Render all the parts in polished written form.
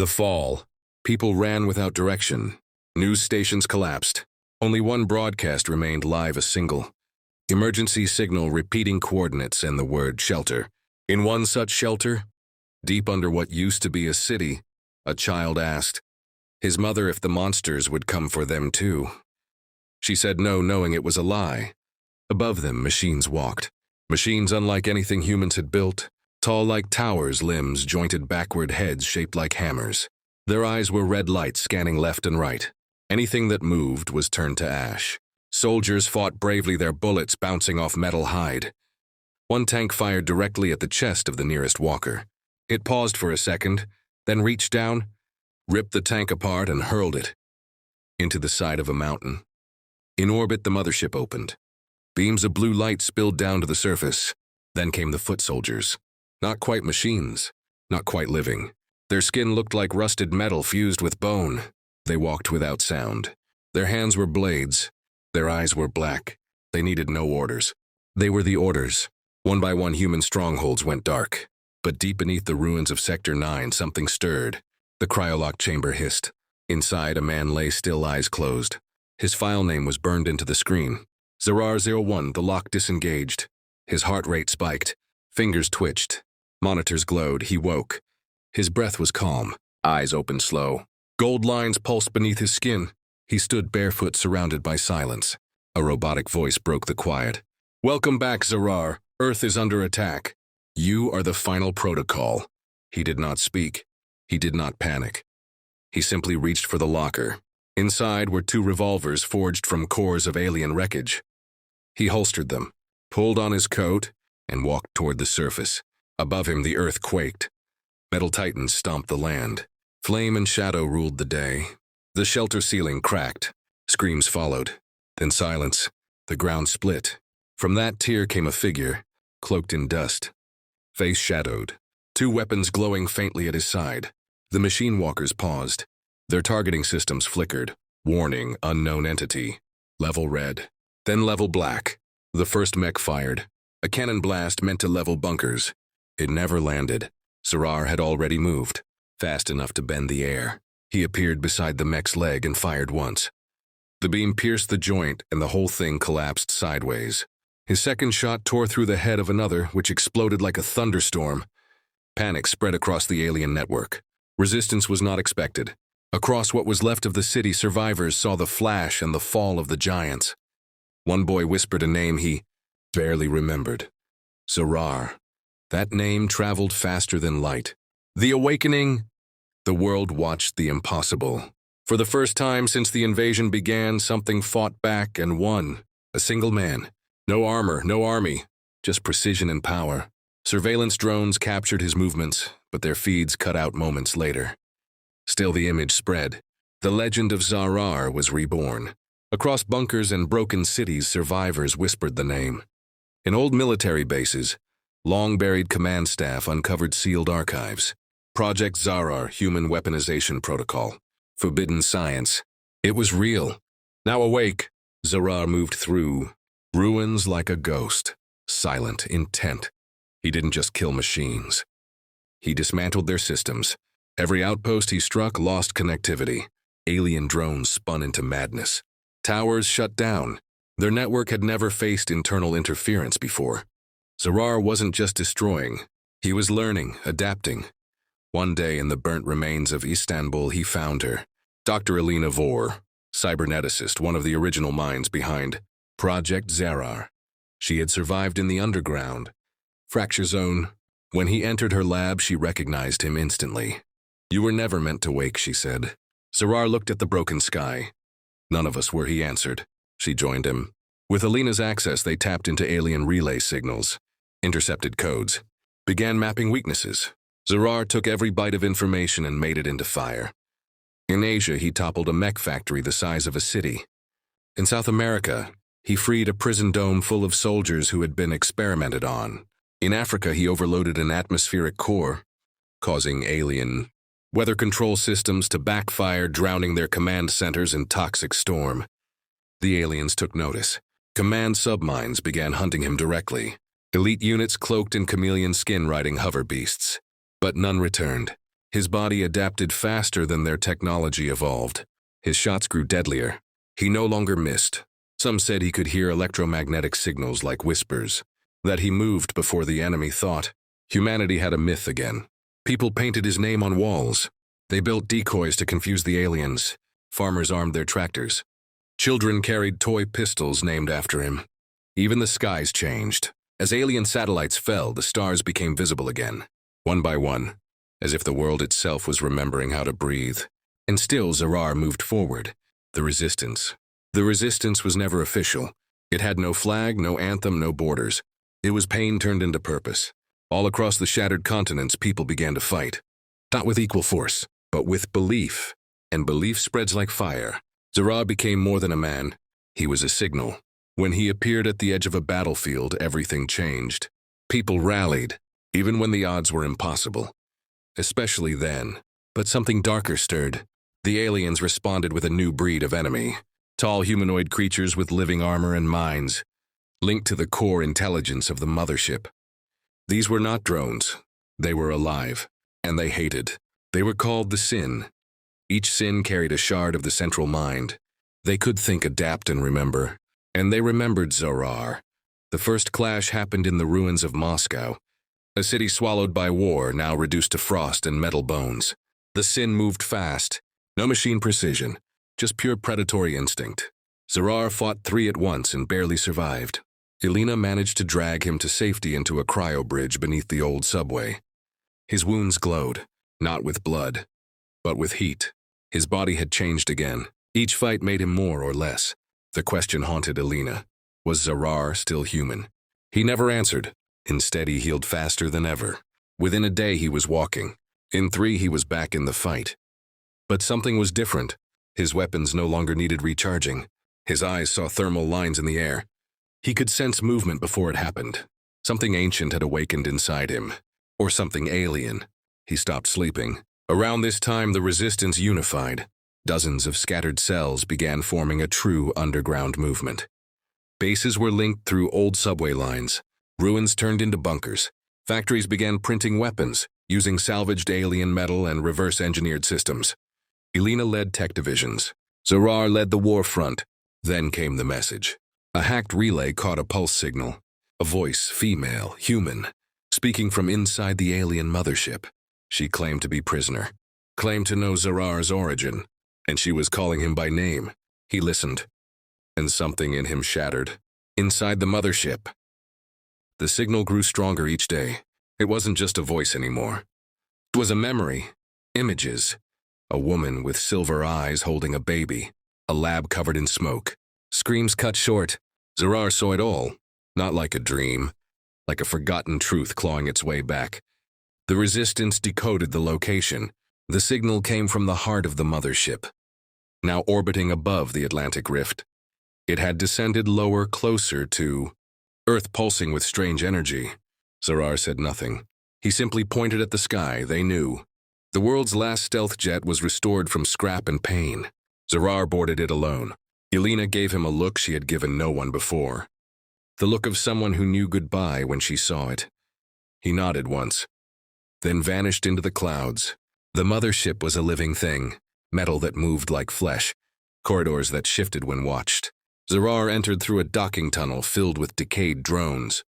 The fall. People ran without direction. News stations collapsed. Only one broadcast remained live, a single emergency signal repeating coordinates and the word shelter. In one such shelter, deep under what used to be a city, a child asked his mother if the monsters would come for them too. She said no, knowing it was a lie. Above them, machines walked. Machines unlike anything humans had built, tall like towers, limbs jointed backward, heads shaped like hammers. Their eyes were red lights scanning left and right. Anything that moved was turned to ash. Soldiers fought bravely, their bullets bouncing off metal hide. One tank fired directly at the chest of the nearest walker. It paused for a second, then reached down, ripped the tank apart and hurled it into the side of a mountain. In orbit, the mothership opened. Beams of blue light spilled down to the surface. Then came the foot soldiers. Not quite machines, not quite living. Their skin looked like rusted metal fused with bone. They walked without sound. Their hands were blades. Their eyes were black. They needed no orders. They were the orders. One by one, human strongholds went dark. But deep beneath the ruins of Sector 9, something stirred. The cryolock chamber hissed. Inside, a man lay still, eyes closed. His file name was burned into the screen. Zarar-01, the lock disengaged. His heart rate spiked. Fingers twitched. Monitors glowed. He woke. His breath was calm. Eyes opened slow. Gold lines pulsed beneath his skin. He stood barefoot, surrounded by silence. A robotic voice broke the quiet. "Welcome back, Zarar. Earth is under attack. You are the final protocol." He did not speak. He did not panic. He simply reached for the locker. Inside were 2 revolvers forged from cores of alien wreckage. He holstered them, pulled on his coat, and walked toward the surface. Above him, the earth quaked. Metal titans stomped the land. Flame and shadow ruled the day. The shelter ceiling cracked. Screams followed. Then silence. The ground split. From that tear came a figure, cloaked in dust. Face shadowed. 2 weapons glowing faintly at his side. The machine walkers paused. Their targeting systems flickered. Warning, unknown entity. Level red. Then level black. The first mech fired. A cannon blast meant to level bunkers. It never landed. Zarar had already moved, fast enough to bend the air. He appeared beside the mech's leg and fired once. The beam pierced the joint and the whole thing collapsed sideways. His second shot tore through the head of another, which exploded like a thunderstorm. Panic spread across the alien network. Resistance was not expected. Across what was left of the city, survivors saw the flash and the fall of the giants. One boy whispered a name he barely remembered. Zarar. That name traveled faster than light. The awakening. The world watched the impossible. For the first time since the invasion began, something fought back and won. A single man. No armor, no army. Just precision and power. Surveillance drones captured his movements, but their feeds cut out moments later. Still, the image spread. The legend of Zarar was reborn. Across bunkers and broken cities, survivors whispered the name. In old military bases, long-buried command staff uncovered sealed archives. Project Zarar, Human Weaponization Protocol. Forbidden science. It was real. Now awake, Zarar moved through. Ruins like a ghost. Silent, intent. He didn't just kill machines. He dismantled their systems. Every outpost he struck lost connectivity. Alien drones spun into madness. Towers shut down. Their network had never faced internal interference before. Zarar wasn't just destroying. He was learning, adapting. One day in the burnt remains of Istanbul, he found her. Dr. Elina Vor, cyberneticist, one of the original minds behind Project Zarar. She had survived in the underground. Fracture zone. When he entered her lab, she recognized him instantly. "You were never meant to wake," she said. Zarar looked at the broken sky. "None of us were," he answered. She joined him. With Elina's access, they tapped into alien relay signals, intercepted codes, began mapping weaknesses. Zarar took every byte of information and made it into fire. In Asia, he toppled a mech factory the size of a city. In South America, he freed a prison dome full of soldiers who had been experimented on. In Africa, he overloaded an atmospheric core, causing alien weather control systems to backfire, drowning their command centers in toxic storm. The aliens took notice. Command submines began hunting him directly. Elite units cloaked in chameleon skin riding hover beasts. But none returned. His body adapted faster than their technology evolved. His shots grew deadlier. He no longer missed. Some said he could hear electromagnetic signals like whispers, that he moved before the enemy thought. Humanity had a myth again. People painted his name on walls. They built decoys to confuse the aliens. Farmers armed their tractors. Children carried toy pistols named after him. Even the skies changed. As alien satellites fell, the stars became visible again, one by one, as if the world itself was remembering how to breathe. And still Zarar moved forward. The resistance. The resistance was never official. It had no flag, no anthem, no borders. It was pain turned into purpose. All across the shattered continents, people began to fight. Not with equal force, but with belief. And belief spreads like fire. Zarar became more than a man. He was a signal. When he appeared at the edge of a battlefield, everything changed. People rallied, even when the odds were impossible. Especially then. But something darker stirred. The aliens responded with a new breed of enemy. Tall humanoid creatures with living armor and minds, linked to the core intelligence of the mothership. These were not drones. They were alive, and they hated. They were called the Sin. Each Sin carried a shard of the central mind. They could think, adapt, and remember. And they remembered Zarar. The first clash happened in the ruins of Moscow, a city swallowed by war, now reduced to frost and metal bones. The Sin moved fast. No machine precision, just pure predatory instinct. Zarar fought 3 at once and barely survived. Elina managed to drag him to safety into a cryo-bridge beneath the old subway. His wounds glowed, not with blood, but with heat. His body had changed again. Each fight made him more or less. The question haunted Elina. Was Zarar still human? He never answered. Instead, he healed faster than ever. Within a day, he was walking. In 3, he was back in the fight. But something was different. His weapons no longer needed recharging. His eyes saw thermal lines in the air. He could sense movement before it happened. Something ancient had awakened inside him. Or something alien. He stopped sleeping. Around this time, the resistance unified. Dozens of scattered cells began forming a true underground movement. Bases were linked through old subway lines. Ruins turned into bunkers. Factories began printing weapons, using salvaged alien metal and reverse-engineered systems. Elina led tech divisions. Zarar led the war front. Then came the message. A hacked relay caught a pulse signal. A voice, female, human, speaking from inside the alien mothership. She claimed to be prisoner, claimed to know Zarar's origin, and she was calling him by name. He listened, and something in him shattered. Inside the mothership. The signal grew stronger each day. It wasn't just a voice anymore. It was a memory, images. A woman with silver eyes holding a baby. A lab covered in smoke. Screams cut short. Zarar saw it all. Not like a dream. Like a forgotten truth clawing its way back. The resistance decoded the location. The signal came from the heart of the mothership. Now orbiting above the Atlantic Rift. It had descended lower, closer to Earth, pulsing with strange energy. Zarar said nothing. He simply pointed at the sky. They knew. The world's last stealth jet was restored from scrap and pain. Zarar boarded it alone. Elina gave him a look she had given no one before. The look of someone who knew goodbye when she saw it. He nodded once, then vanished into the clouds. The mothership was a living thing, metal that moved like flesh, corridors that shifted when watched. Zarar entered through a docking tunnel filled with decayed drones.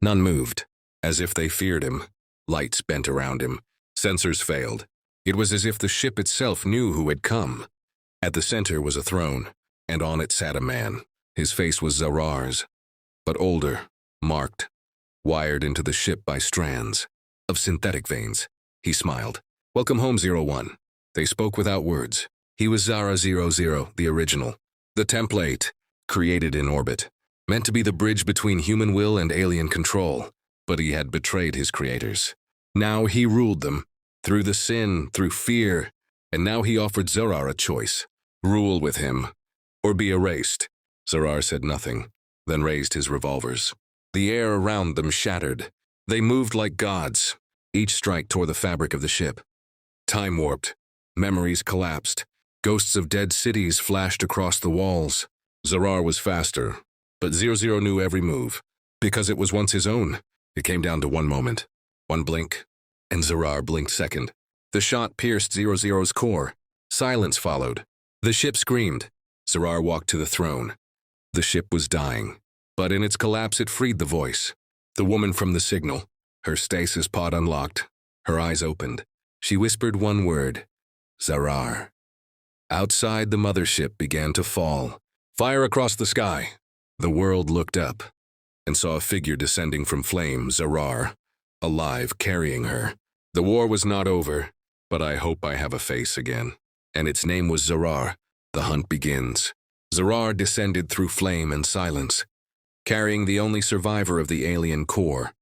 None moved, as if they feared him. Lights bent around him. Sensors failed. It was as if the ship itself knew who had come. At the center was a throne, and on it sat a man. His face was Zarar's, but older, marked, wired into the ship by strands of synthetic veins. He smiled. "Welcome home, 01. They spoke without words. He was Zara 00, the original. The template, created in orbit, meant to be the bridge between human will and alien control. But he had betrayed his creators. Now he ruled them, through the sin, through fear, and now he offered Zarar a choice. Rule with him, or be erased. Zarar said nothing, then raised his revolvers. The air around them shattered. They moved like gods. Each strike tore the fabric of the ship. Time warped. Memories collapsed. Ghosts of dead cities flashed across the walls. Zarar was faster, but 00 knew every move. Because it was once his own. It came down to one moment, one blink, and Zarar blinked second. The shot pierced 00's core. Silence followed. The ship screamed. Zarar walked to the throne. The ship was dying, but in its collapse it freed the voice. The woman from the signal. Her stasis pod unlocked. Her eyes opened. She whispered one word. Zarar. Outside, the mothership began to fall. Fire across the sky. The world looked up and saw a figure descending from flame, Zarar, alive, carrying her. The war was not over, but I hope I have a face again. And its name was Zarar. The hunt begins. Zarar descended through flame and silence, carrying the only survivor of the alien core.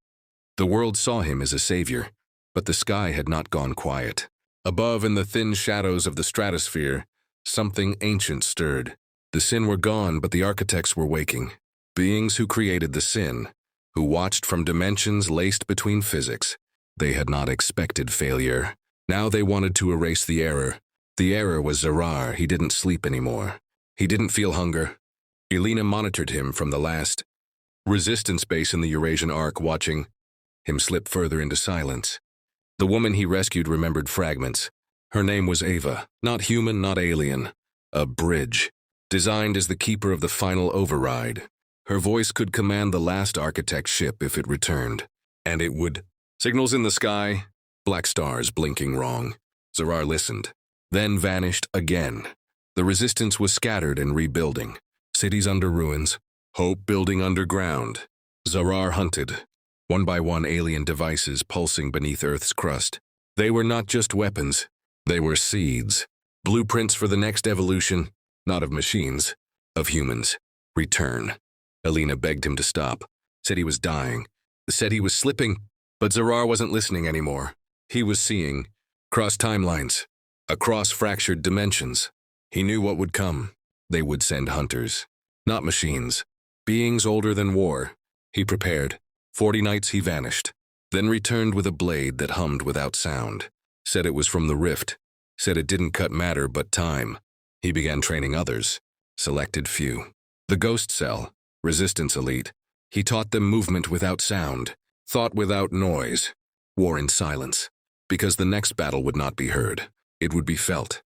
The world saw him as a savior, but the sky had not gone quiet. Above, in the thin shadows of the stratosphere, something ancient stirred. The sin were gone, but the architects were waking. Beings who created the sin, who watched from dimensions laced between physics. They had not expected failure. Now they wanted to erase the error. The error was Zarar. He didn't sleep anymore. He didn't feel hunger. Elina monitored him from the last resistance base in the Eurasian Arc, watching him slip further into silence. The woman he rescued remembered fragments. Her name was Ava, not human, not alien. A bridge, designed as the keeper of the final override. Her voice could command the last architect ship if it returned. And it would. Signals in the sky, black stars blinking wrong. Zarar listened, then vanished again. The resistance was scattered and rebuilding. Cities under ruins, hope building underground. Zarar hunted, one by one, alien devices pulsing beneath Earth's crust. They were not just weapons, they were seeds. Blueprints for the next evolution, not of machines, of humans. Return. Elina begged him to stop, said he was dying, said he was slipping, but Zarar wasn't listening anymore. He was seeing, across timelines, across fractured dimensions. He knew what would come. They would send hunters, not machines, beings older than war. He prepared. 40 nights he vanished, then returned with a blade that hummed without sound. Said it was from the rift, said it didn't cut matter but time. He began training others, selected few. The ghost cell, resistance elite. He taught them movement without sound, thought without noise, war in silence, because the next battle would not be heard. It would be felt.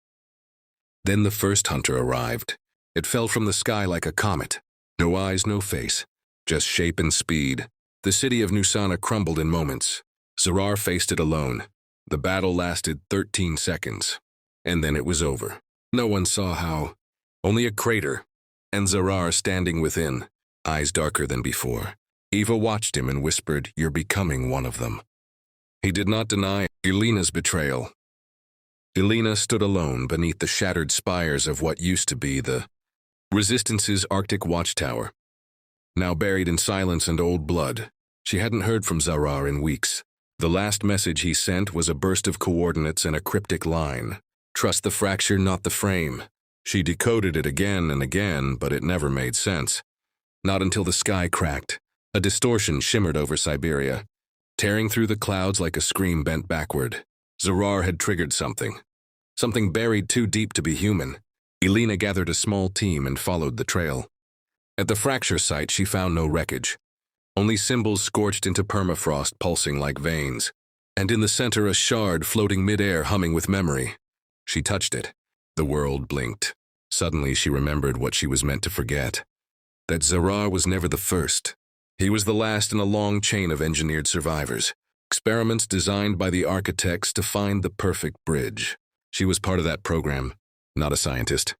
Then the first hunter arrived. It fell from the sky like a comet. No eyes, no face, just shape and speed. The city of Nusana crumbled in moments. Zarar faced it alone. The battle lasted 13 seconds, and then it was over. No one saw how. Only a crater, and Zarar standing within, eyes darker than before. Eva watched him and whispered, "You're becoming one of them." He did not deny Elina's betrayal. Elina stood alone beneath the shattered spires of what used to be the Resistance's Arctic watchtower. Now buried in silence and old blood, she hadn't heard from Zarar in weeks. The last message he sent was a burst of coordinates and a cryptic line. Trust the fracture, not the frame. She decoded it again and again, but it never made sense. Not until the sky cracked. A distortion shimmered over Siberia, tearing through the clouds like a scream bent backward. Zarar had triggered something. Something buried too deep to be human. Elina gathered a small team and followed the trail. At the fracture site, she found no wreckage. Only symbols scorched into permafrost, pulsing like veins. And in the center, a shard floating midair, humming with memory. She touched it. The world blinked. Suddenly, she remembered what she was meant to forget. That Zarar was never the first. He was the last in a long chain of engineered survivors. Experiments designed by the architects to find the perfect bridge. She was part of that program, not a scientist.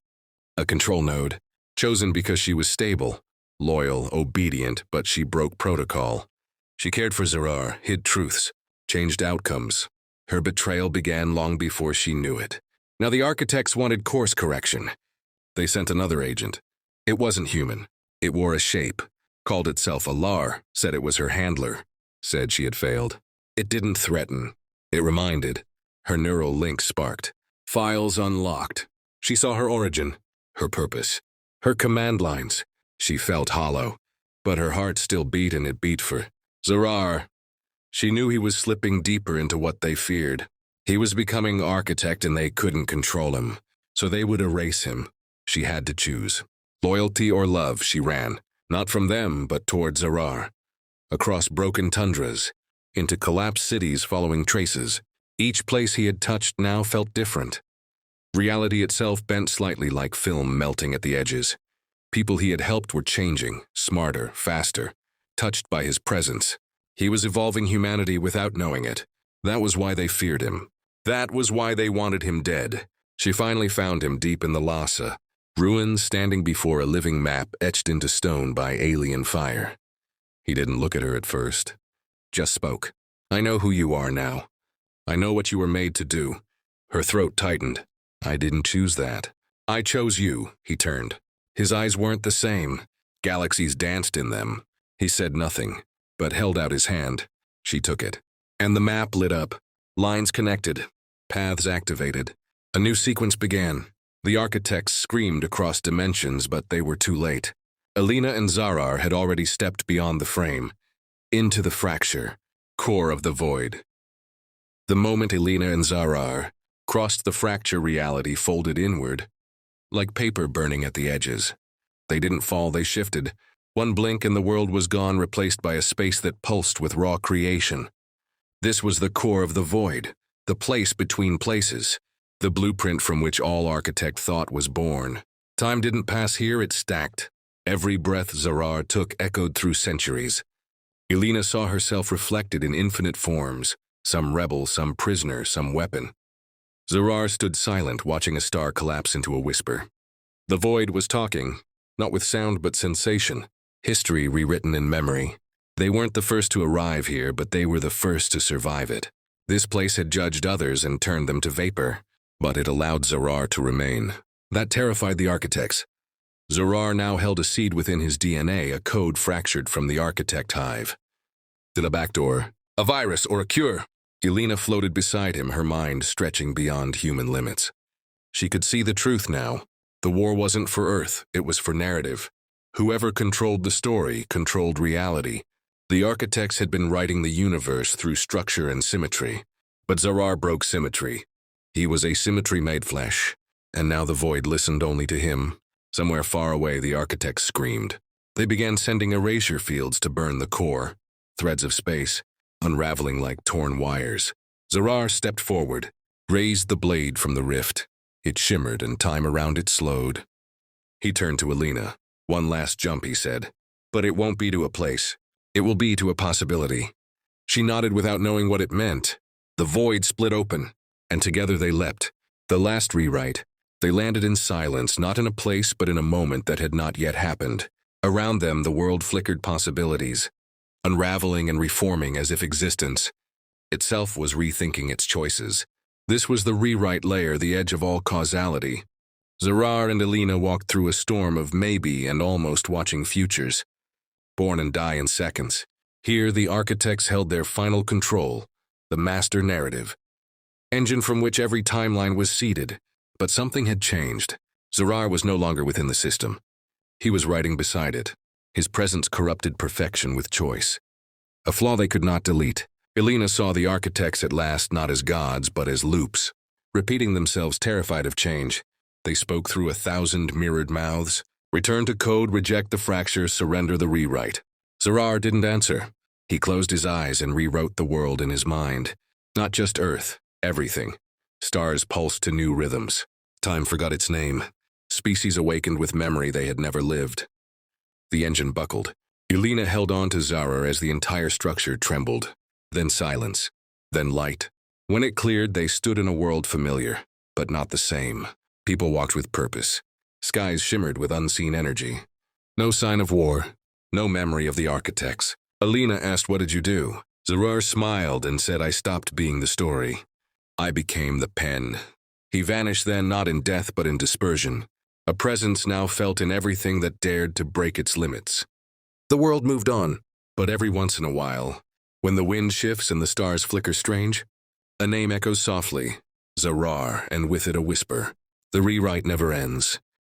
A control node, chosen because she was stable, loyal, obedient, but she broke protocol. She cared for Zarar, hid truths, changed outcomes. Her betrayal began long before she knew it. Now the architects wanted course correction. They sent another agent. It wasn't human. It wore a shape, called itself Alar, said it was her handler, said she had failed. It didn't threaten. It reminded. Her neural link sparked. Files unlocked. She saw her origin, her purpose, her command lines. She felt hollow, but her heart still beat, and it beat for Zarar. She knew he was slipping deeper into what they feared. He was becoming architect and they couldn't control him, so they would erase him. She had to choose. Loyalty or love, she ran, not from them, but toward Zarar. Across broken tundras, into collapsed cities following traces. Each place he had touched now felt different. Reality itself bent slightly like film melting at the edges. People he had helped were changing, smarter, faster, touched by his presence. He was evolving humanity without knowing it. That was why they feared him. That was why they wanted him dead. She finally found him deep in the Lhasa, ruins standing before a living map etched into stone by alien fire. He didn't look at her at first, just spoke. I know who you are now. I know what you were made to do. Her throat tightened. I didn't choose that. I chose you, he turned. His eyes weren't the same. Galaxies danced in them. He said nothing, but held out his hand. She took it. And the map lit up. Lines connected. Paths activated. A new sequence began. The architects screamed across dimensions, but they were too late. Elina and Zarar had already stepped beyond the frame, into the fracture, core of the void. The moment Elina and Zarar crossed the fracture, reality folded inward, like paper burning at the edges. They didn't fall, they shifted. One blink and the world was gone, replaced by a space that pulsed with raw creation. This was the core of the void, the place between places, the blueprint from which all architect thought was born. Time didn't pass here, it stacked. Every breath Zarar took echoed through centuries. Elina saw herself reflected in infinite forms, some rebel, some prisoner, some weapon. Zarar stood silent, watching a star collapse into a whisper. The void was talking, not with sound but sensation, history rewritten in memory. They weren't the first to arrive here, but they were the first to survive it. This place had judged others and turned them to vapor, but it allowed Zarar to remain. That terrified the architects. Zarar now held a seed within his DNA, a code fractured from the architect hive. To the back door, a virus or a cure. Elina floated beside him, her mind stretching beyond human limits. She could see the truth now. The war wasn't for Earth, it was for narrative. Whoever controlled the story controlled reality. The architects had been writing the universe through structure and symmetry. But Zarar broke symmetry. He was asymmetry made flesh. And now the void listened only to him. Somewhere far away, the architects screamed. They began sending erasure fields to burn the core, threads of space, unraveling like torn wires. Zarar stepped forward, raised the blade from the rift. It shimmered and time around it slowed. He turned to Elina. One last jump, he said. But it won't be to a place. It will be to a possibility. She nodded without knowing what it meant. The void split open, and together they leapt. The last rewrite. They landed in silence, not in a place but in a moment that had not yet happened. Around them, the world flickered possibilities, unraveling and reforming as if existence itself was rethinking its choices. This was the rewrite layer, the edge of all causality. Zarar and Elina walked through a storm of maybe and almost watching futures, born and die in seconds. Here, the architects held their final control, the master narrative, engine from which every timeline was seeded. But something had changed. Zarar was no longer within the system. He was writing beside it. His presence corrupted perfection with choice, a flaw they could not delete. Elina saw the architects at last not as gods but as loops, repeating themselves, terrified of change. They spoke through 1,000 mirrored mouths. Return to code, reject the fracture, surrender the rewrite. Zarar didn't answer. He closed his eyes and rewrote the world in his mind. Not just Earth, everything. Stars pulsed to new rhythms. Time forgot its name. Species awakened with memory they had never lived. The engine buckled. Elina held on to Zarar as the entire structure trembled. Then silence. Then light. When it cleared, they stood in a world familiar, but not the same. People walked with purpose. Skies shimmered with unseen energy. No sign of war. No memory of the architects. Elina asked, "What did you do?" Zarar smiled and said, "I stopped being the story. I became the pen." He vanished then, not in death but in dispersion. A presence now felt in everything that dared to break its limits. The world moved on, but every once in a while, when the wind shifts and the stars flicker strange, a name echoes softly, Zarar, and with it a whisper. The rewrite never ends.